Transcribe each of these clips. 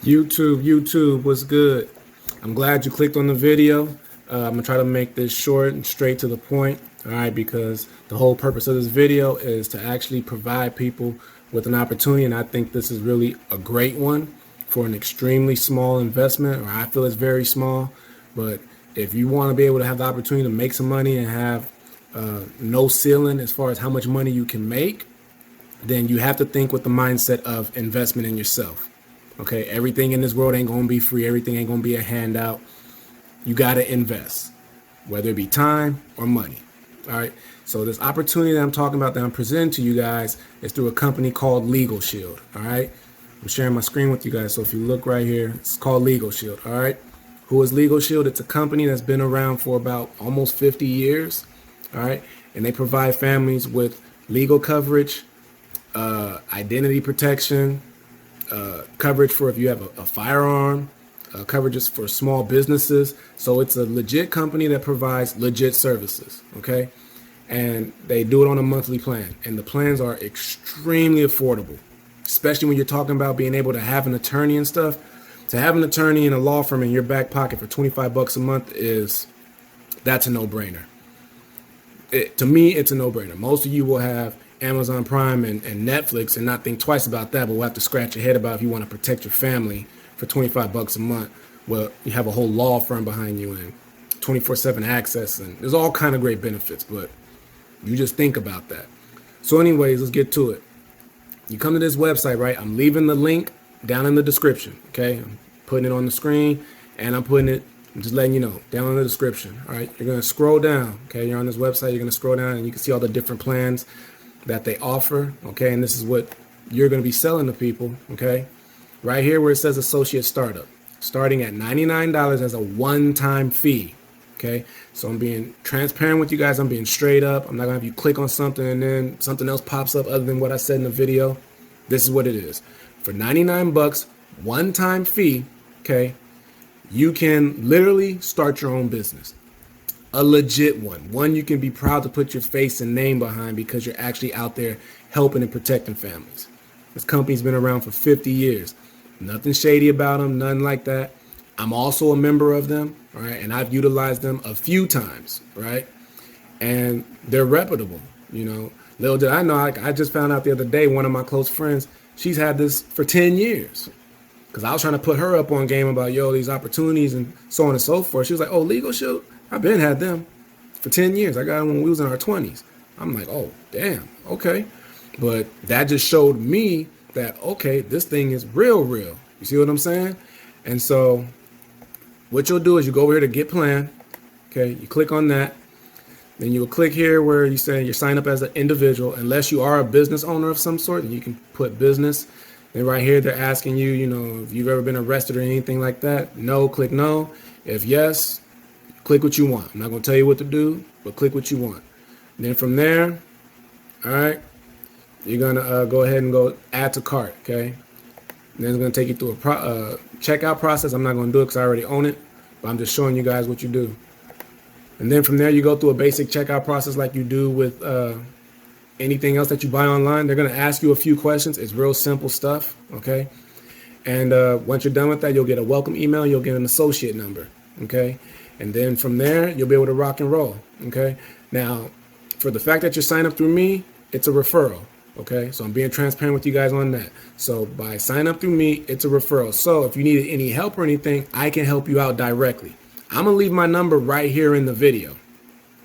YouTube, what's good? I'm glad you clicked on the video. I'm gonna try to make this short and straight to the point, all right, because the whole purpose of this video is to actually provide people with an opportunity, and I think this is really a great one for an extremely small investment, or I feel it's very small, but if you want to be able to have the opportunity to make some money and have no ceiling as far as how much money you can make, then you have to think with the mindset of investment in yourself. Okay, everything in this world ain't gonna be free. Everything ain't gonna be a handout. You gotta invest, whether it be time or money. All right. So this opportunity that I'm talking about, that I'm presenting to you guys, is through a company called LegalShield. All right. I'm sharing my screen with you guys. So if you look right here, it's called LegalShield. All right. Who is LegalShield? It's a company that's been around for about almost 50 years. All right. And they provide families with legal coverage, identity protection, coverage for if you have a firearm, coverages for small businesses. So it's a legit company that provides legit services, okay? And they do it on a monthly plan. And the plans are extremely affordable, especially when you're talking about being able to have an attorney and stuff. To have an attorney in a law firm in your back pocket for 25 bucks a month that's a no-brainer. To me, it's a no-brainer. Most of you will have Amazon Prime and Netflix and not think twice about that, but we'll have to scratch your head about if you want to protect your family for 25 bucks a month. Well, you have a whole law firm behind you and 24/7 access, and there's all kind of great benefits, but you just think about that. So anyways, let's get to it. You come to this website, right? I'm leaving the link down in the description, okay? I'm putting it on the screen, and I'm just letting you know, down in the description, all right? You're gonna scroll down, okay? You're on this website, you're gonna scroll down, and you can see all the different plans that they offer, okay? And this is what you're gonna be selling to people, okay? Right here where it says associate startup, starting at $99 as a one-time fee, okay? So I'm being transparent with you guys. I'm being straight up. I'm not gonna have you click on something and then something else pops up other than what I said in the video. This is what it is. For 99 bucks, one-time fee, okay, you can literally start your own business. A legit one you can be proud to put your face and name behind because you're actually out there helping and protecting families. This company's been around for 50 years. Nothing shady about them, nothing like that. I'm also a member of them, all right, and I've utilized them a few times, right? And they're reputable, you know. Little did I know, I just found out the other day, one of my close friends, she's had this for 10 years. Because I was trying to put her up on game about, these opportunities and so on and so forth. She was like, oh, LegalShield? I've been had them for 10 years. I got them when we was in our 20s. I'm like, oh, damn, okay. But that just showed me that, okay, this thing is real. You see what I'm saying? And so what you'll do is you go over here to get plan. Okay, you click on that. Then you'll click here where you say you sign up as an individual. Unless you are a business owner of some sort, and you can put business. Then right here, they're asking you, if you've ever been arrested or anything like that. No, click no. If yes, click what you want. I'm not going to tell you what to do, but click what you want. And then from there, all right, you're going to go ahead and go add to cart, okay? And then it's going to take you through a checkout process. I'm not going to do it because I already own it, but I'm just showing you guys what you do. And then from there, you go through a basic checkout process like you do with anything else that you buy online. They're going to ask you a few questions. It's real simple stuff, okay? And once you're done with that, you'll get a welcome email. You'll get an associate number, okay? And then from there, you'll be able to rock and roll, okay? Now, for the fact that you're signed up through me, it's a referral, okay? So I'm being transparent with you guys on that. So by sign up through me, it's a referral. So if you need any help or anything, I can help you out directly. I'm going to leave my number right here in the video,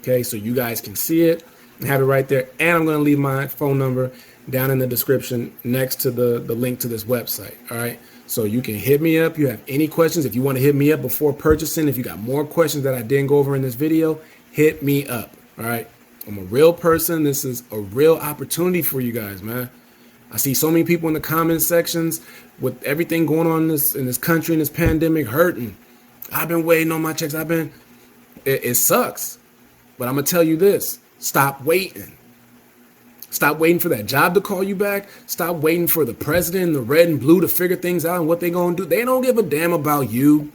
okay? So you guys can see it and have it right there. And I'm going to leave my phone number down in the description next to the link to this website, all right? So you can hit me up. You have any questions, if you want to hit me up before purchasing, if you got more questions that I didn't go over in this video, hit me up, all right? I'm a real person. This is a real opportunity for you guys, man. I see so many people in the comment sections with everything going on in this country, in this pandemic, hurting. I've been waiting on my checks. It sucks. But I'm going to tell you this. Stop waiting. Stop waiting for that job to call you back. Stop waiting for the president, the red and blue, to figure things out and what they're going to do. They don't give a damn about you.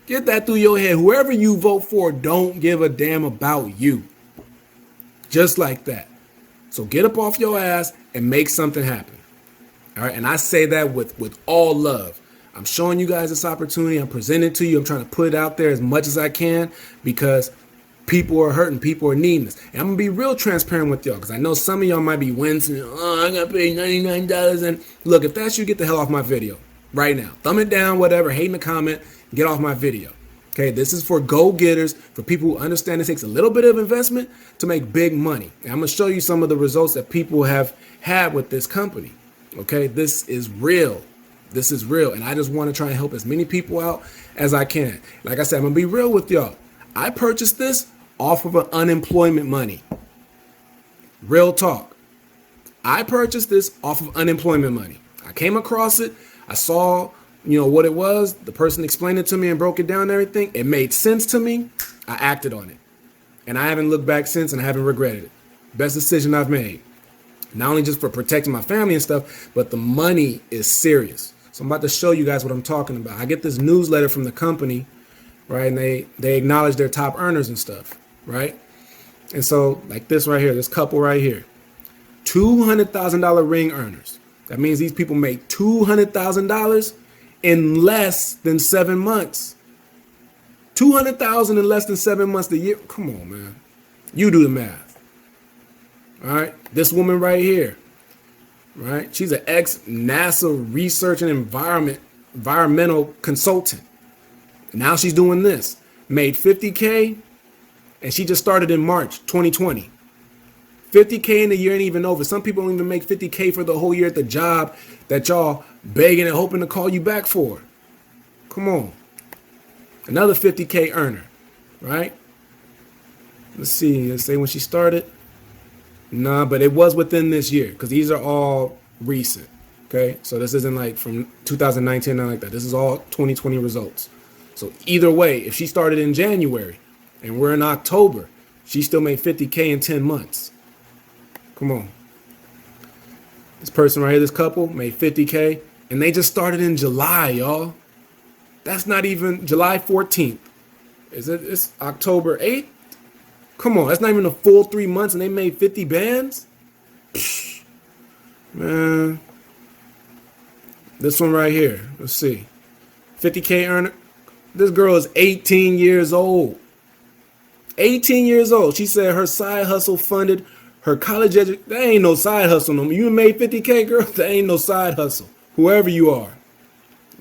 Get that through your head. Whoever you vote for don't give a damn about you. Just like that. So get up off your ass and make something happen. All right. And I say that with all love. I'm showing you guys this opportunity. I'm presenting it to you. I'm trying to put it out there as much as I can because people are hurting. People are needing this. And I'm going to be real transparent with y'all because I know some of y'all might be wincing. Oh, I got to pay $99. And look, if that's you, get the hell off my video right now. Thumb it down, whatever. Hate in the comment. Get off my video. Okay, this is for go-getters, for people who understand it takes a little bit of investment to make big money. And I'm going to show you some of the results that people have had with this company. Okay, this is real. This is real. And I just want to try and help as many people out as I can. Like I said, I'm going to be real with y'all. I purchased this off of unemployment money. Real talk. I purchased this off of unemployment money. I came across it. I saw what it was. The person explained it to me and broke it down and everything. It made sense to me. I acted on it. And I haven't looked back since and I haven't regretted it. Best decision I've made. Not only just for protecting my family and stuff, but the money is serious. So I'm about to show you guys what I'm talking about. I get this newsletter from the company, right? And they acknowledge their top earners and stuff, right? And so like this right here, this couple right here, $200,000 ring earners. That means these people make $200,000 in less than 7 months. 200,000 in less than 7 months a year. Come on, man. You do the math. All right. This woman right here, right? She's an ex-NASA research and environmental consultant. Now she's doing this. Made $50K, and she just started in March 2020. $50K in a year ain't even over. Some people don't even make $50K for the whole year at the job that y'all begging and hoping to call you back for. Come on. Another $50K earner, right? Let's see. Let's say when she started. Nah, but it was within this year because these are all recent. Okay, so this isn't like from 2019 or like that. This is all 2020 results. So either way, if she started in January and we're in October, she still made $50K in 10 months. Come on. This person right here, this couple, made $50K, and they just started in July, y'all. That's not even July 14th. It's October 8th? Come on, that's not even a full 3 months, and they made 50 bands? Psh, man. This one right here, let's see. 50K earner. This girl is 18 years old. 18 years old. She said her side hustle funded her college education. That ain't no side hustle no more. You made 50K, girl? That ain't no side hustle. Whoever you are.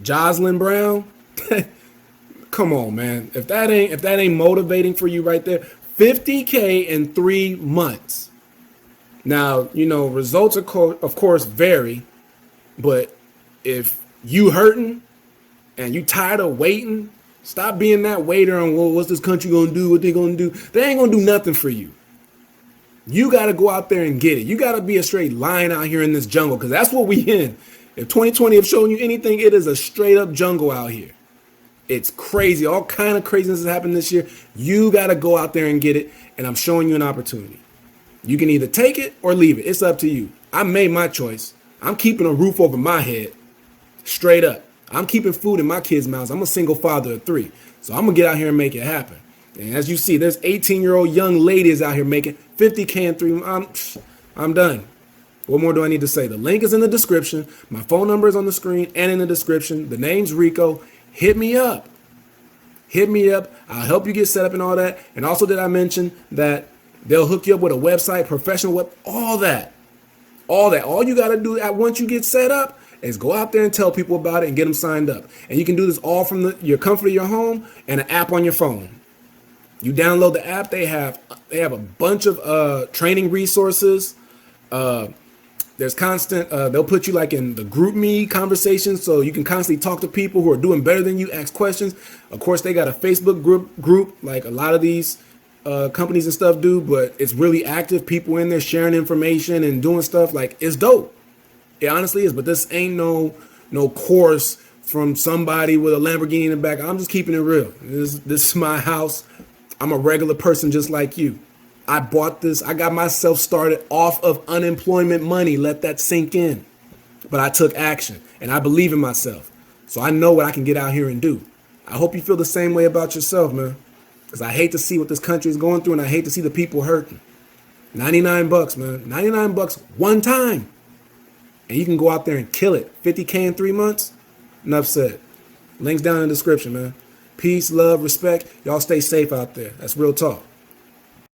Jocelyn Brown? Come on, man. If that ain't motivating for you right there, 50K in 3 months. Now, results of course vary, but if you hurting and you tired of waiting, stop being that waiter on, well, what's this country gonna do? What they gonna do? They ain't gonna do nothing for you. You got to go out there and get it. You got to be a straight lion out here in this jungle because that's what we in. If 2020 have shown you anything, it is a straight up jungle out here. It's crazy. All kind of craziness has happened this year. You got to go out there and get it. And I'm showing you an opportunity. You can either take it or leave it. It's up to you. I made my choice. I'm keeping a roof over my head. Straight up. I'm keeping food in my kids' mouths. I'm a single father of 3. So I'm going to get out here and make it happen. And as you see, there's 18-year-old young ladies out here making 50K in 3 months. I'm done. What more do I need to say? The link is in the description. My phone number is on the screen and in the description. The name's Rico. Hit me up. Hit me up. I'll help you get set up and all that. And also, did I mention that they'll hook you up with a website, professional web, all that. All that. All you got to do once you get set up is go out there and tell people about it and get them signed up. And you can do this all from your comfort of your home and an app on your phone. You download the app. They have a bunch of training resources. There's constant. They'll put you like in the group me conversations, so you can constantly talk to people who are doing better than you. Ask questions. Of course, they got a Facebook group like a lot of these companies and stuff do, but it's really active. People in there sharing information and doing stuff. Like, it's dope. It honestly is. But this ain't no course from somebody with a Lamborghini in the back. I'm just keeping it real. This is my house. I'm a regular person just like you. I bought this. I got myself started off of unemployment money. Let that sink in. But I took action and I believe in myself. So I know what I can get out here and do. I hope you feel the same way about yourself, man. Because I hate to see what this country is going through and I hate to see the people hurting. $99, man. $99 one time. And you can go out there and kill it. 50K in 3 months. Enough said. Links down in the description, man. Peace, love, respect. Y'all stay safe out there. That's real talk.